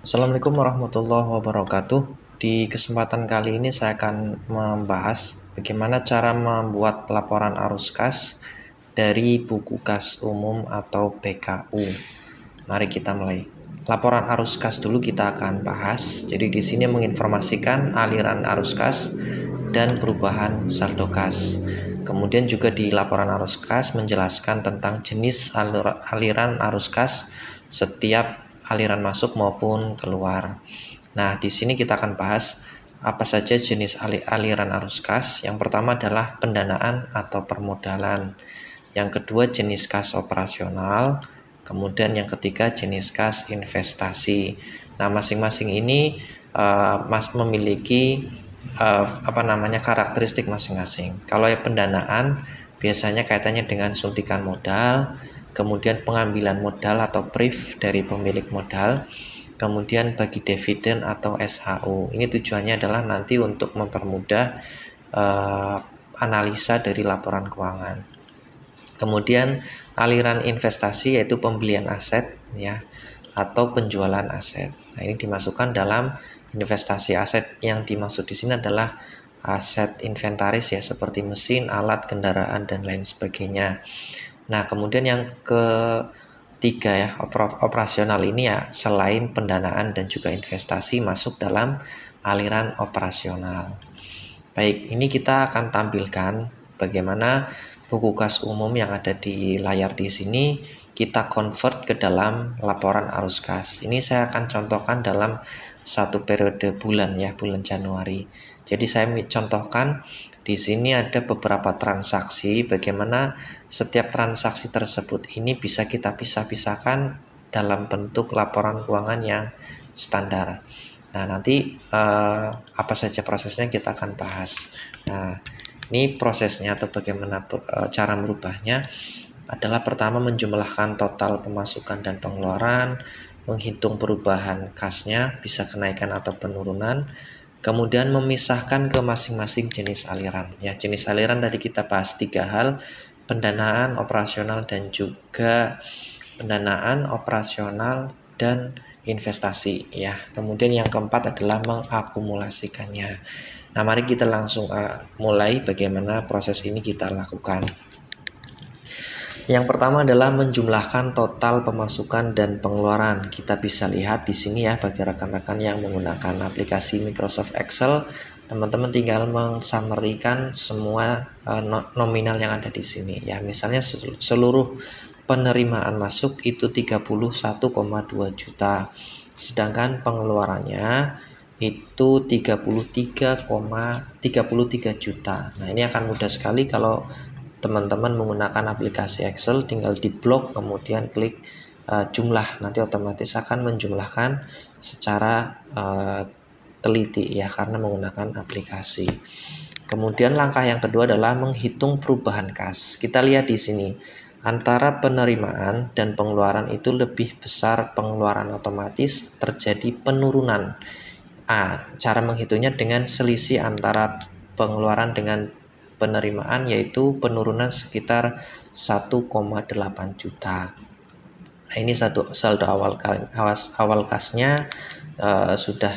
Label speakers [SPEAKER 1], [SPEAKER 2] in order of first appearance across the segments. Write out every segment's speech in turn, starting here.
[SPEAKER 1] Assalamualaikum warahmatullahi wabarakatuh. Di kesempatan kali ini saya akan membahas bagaimana cara membuat laporan arus kas dari buku kas umum atau BKU. Mari kita mulai. Laporan arus kas dulu kita akan bahas. Jadi di sini menginformasikan aliran arus kas dan perubahan saldo kas. Kemudian juga di laporan arus kas menjelaskan tentang jenis aliran arus kas setiap aliran masuk maupun keluar. Nah, di sini kita akan bahas apa saja jenis aliran arus kas. Yang pertama adalah pendanaan atau permodalan. Yang kedua jenis kas operasional. Kemudian yang ketiga jenis kas investasi. Nah, masing-masing ini memiliki karakteristik masing-masing. Kalau pendanaan biasanya kaitannya dengan suntikan modal, kemudian pengambilan modal atau brief dari pemilik modal, kemudian bagi dividen atau SHU. Ini tujuannya adalah nanti untuk mempermudah analisa dari laporan keuangan. Kemudian aliran investasi yaitu pembelian aset ya atau penjualan aset. Nah, ini dimasukkan dalam investasi. Aset yang dimaksud di sini adalah aset inventaris ya, seperti mesin, alat, kendaraan dan lain sebagainya. Nah, kemudian yang ketiga ya, operasional ini ya, selain pendanaan dan juga investasi masuk dalam aliran operasional. Baik, ini kita akan tampilkan bagaimana buku kas umum yang ada di layar di sini kita convert ke dalam laporan arus kas. Ini saya akan contohkan dalam satu periode bulan ya, bulan Januari. Jadi saya contohkan di sini ada beberapa transaksi, bagaimana setiap transaksi tersebut ini bisa kita pisah-pisahkan dalam bentuk laporan keuangan yang standar. Nah, nanti apa saja prosesnya kita akan bahas. Nah, ini prosesnya atau bagaimana cara merubahnya adalah pertama menjumlahkan total pemasukan dan pengeluaran, menghitung perubahan kasnya, bisa kenaikan atau penurunan, kemudian memisahkan ke masing-masing jenis aliran. Ya, jenis aliran tadi kita bahas 3 hal, pendanaan, operasional, dan juga pendanaan, operasional, dan investasi ya. Kemudian yang keempat adalah mengakumulasikannya. Nah, mari kita langsung mulai bagaimana proses ini kita lakukan. Yang pertama adalah menjumlahkan total pemasukan dan pengeluaran. Kita bisa lihat di sini ya, bagi rekan-rekan yang menggunakan aplikasi Microsoft Excel, teman-teman tinggal mensummary-kan semua nominal yang ada di sini ya. Misalnya seluruh penerimaan masuk itu 31,2 juta. Sedangkan pengeluarannya itu 33,33 juta. Nah, ini akan mudah sekali kalau teman-teman menggunakan aplikasi Excel, tinggal di blok kemudian klik jumlah, nanti otomatis akan menjumlahkan secara teliti ya, karena menggunakan aplikasi. Kemudian langkah yang kedua adalah menghitung perubahan kas. Kita lihat di sini antara penerimaan dan pengeluaran itu lebih besar pengeluaran, otomatis terjadi penurunan. Cara menghitungnya dengan selisih antara pengeluaran dengan penerimaan, yaitu penurunan sekitar 1,8 juta. Nah, ini satu saldo awal kasnya sudah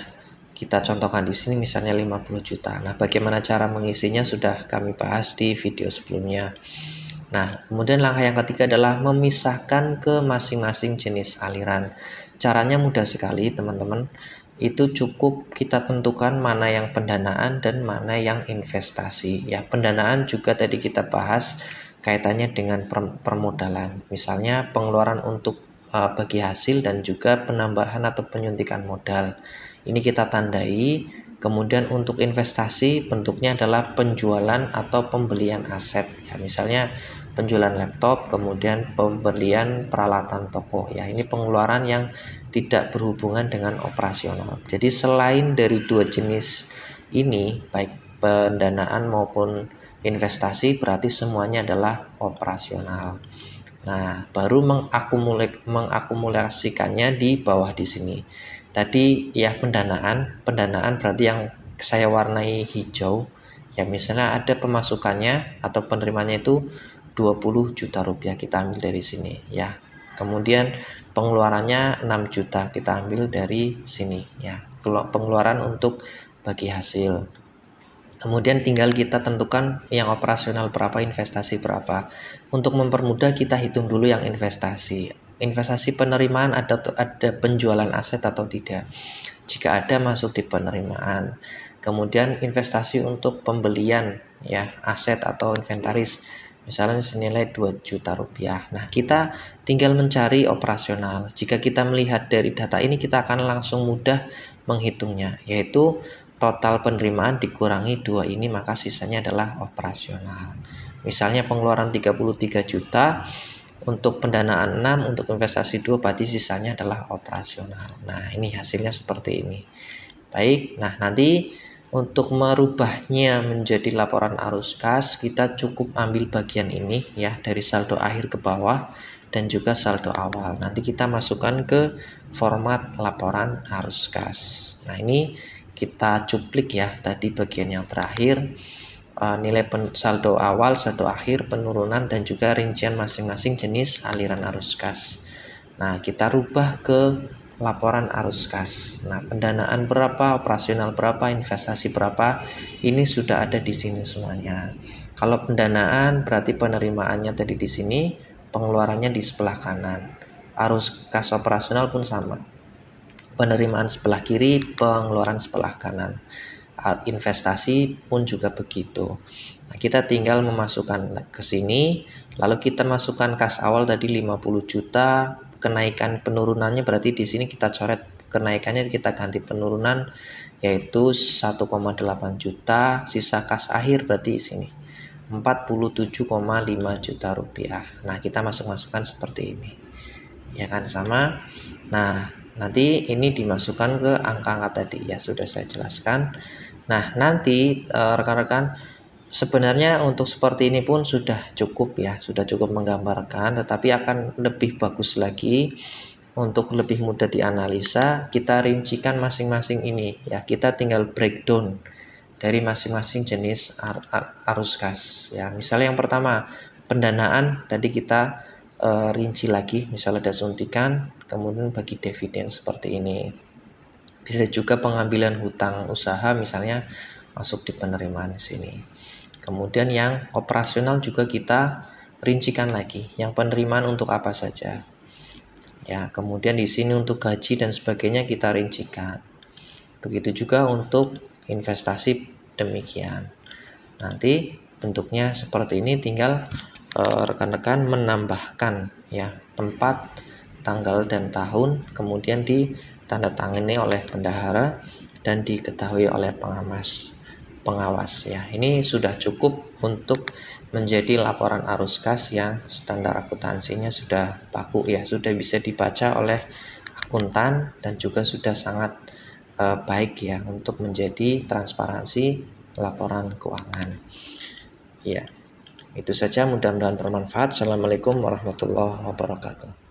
[SPEAKER 1] kita contohkan di sini, misalnya 50 juta. Nah, bagaimana cara mengisinya sudah kami bahas di video sebelumnya. Nah, kemudian langkah yang ketiga adalah memisahkan ke masing-masing jenis aliran. Caranya mudah sekali, teman-teman. Itu cukup kita tentukan mana yang pendanaan dan mana yang investasi. Ya, pendanaan juga tadi kita bahas kaitannya dengan permodalan. Misalnya pengeluaran untuk bagi hasil dan juga penambahan atau penyuntikan modal. Ini kita tandai. Kemudian untuk investasi bentuknya adalah penjualan atau pembelian aset. Ya, misalnya penjualan laptop, kemudian pembelian peralatan toko. Ya, ini pengeluaran yang tidak berhubungan dengan operasional. Jadi selain dari dua jenis ini, baik pendanaan maupun investasi, berarti semuanya adalah operasional. Nah, baru mengakumulasikannya di bawah di sini. Tadi ya pendanaan berarti yang saya warnai hijau. Ya, misalnya ada pemasukannya atau penerimanya itu 20 juta rupiah, kita ambil dari sini ya. Kemudian pengeluarannya 6 juta, kita ambil dari sini ya, pengeluaran untuk bagi hasil. Kemudian tinggal kita tentukan yang operasional berapa, investasi berapa. Untuk mempermudah kita hitung dulu yang investasi. Investasi penerimaan ada penjualan aset atau tidak. Jika ada, masuk di penerimaan. Kemudian investasi untuk pembelian ya aset atau inventaris, misalnya senilai 2 juta rupiah. Nah, kita tinggal mencari operasional. Jika kita melihat dari data ini, kita akan langsung mudah menghitungnya, yaitu total penerimaan dikurangi 2 ini, maka sisanya adalah operasional. Misalnya pengeluaran 33 juta, untuk pendanaan 6, untuk investasi 2, berarti sisanya adalah operasional. Nah, ini hasilnya seperti ini. Baik, nah nanti untuk merubahnya menjadi laporan arus kas, kita cukup ambil bagian ini ya, dari saldo akhir ke bawah dan juga saldo awal. Nanti kita masukkan ke format laporan arus kas. Nah, ini kita cuplik ya, tadi bagian yang terakhir, nilai saldo awal, saldo akhir, penurunan, dan juga rincian masing-masing jenis aliran arus kas. Nah, kita rubah ke laporan arus kas. Nah, pendanaan berapa, operasional berapa, investasi berapa, ini sudah ada di sini semuanya. Kalau pendanaan berarti penerimaannya tadi di sini, pengeluarannya di sebelah kanan. Arus kas operasional pun sama. Penerimaan sebelah kiri, pengeluaran sebelah kanan. Investasi pun juga begitu. Nah, kita tinggal memasukkan ke sini, lalu kita masukkan kas awal tadi 50 juta, kenaikan penurunannya berarti di sini kita coret kenaikannya, kita ganti penurunan yaitu 1,8 juta, sisa kas akhir berarti di sini 47,5 juta rupiah. Nah, kita masukkan seperti ini. Ya kan, sama. Nah, nanti ini dimasukkan ke angka-angka tadi ya, sudah saya jelaskan. Nah, nanti rekan-rekan, sebenarnya untuk seperti ini pun sudah cukup ya, sudah cukup menggambarkan, tetapi akan lebih bagus lagi untuk lebih mudah dianalisa. Kita rincikan masing-masing ini ya, kita tinggal breakdown dari masing-masing jenis arus kas ya. Misalnya yang pertama, pendanaan tadi kita rinci lagi, misalnya ada suntikan, kemudian bagi dividen seperti ini. Bisa juga pengambilan hutang usaha misalnya masuk di penerimaan di sini. Kemudian yang operasional juga kita rincikan lagi, yang penerimaan untuk apa saja. Ya, kemudian di sini untuk gaji dan sebagainya kita rincikan. Begitu juga untuk investasi demikian. Nanti bentuknya seperti ini, tinggal rekan-rekan menambahkan ya tempat, tanggal dan tahun, kemudian ditandatangani oleh bendahara dan diketahui oleh pengawas ya. Ini sudah cukup untuk menjadi laporan arus kas yang standar akuntansinya sudah baku ya, sudah bisa dibaca oleh akuntan dan juga sudah sangat baik ya untuk menjadi transparansi laporan keuangan. Ya, itu saja, mudah-mudahan bermanfaat. Assalamualaikum warahmatullahi wabarakatuh.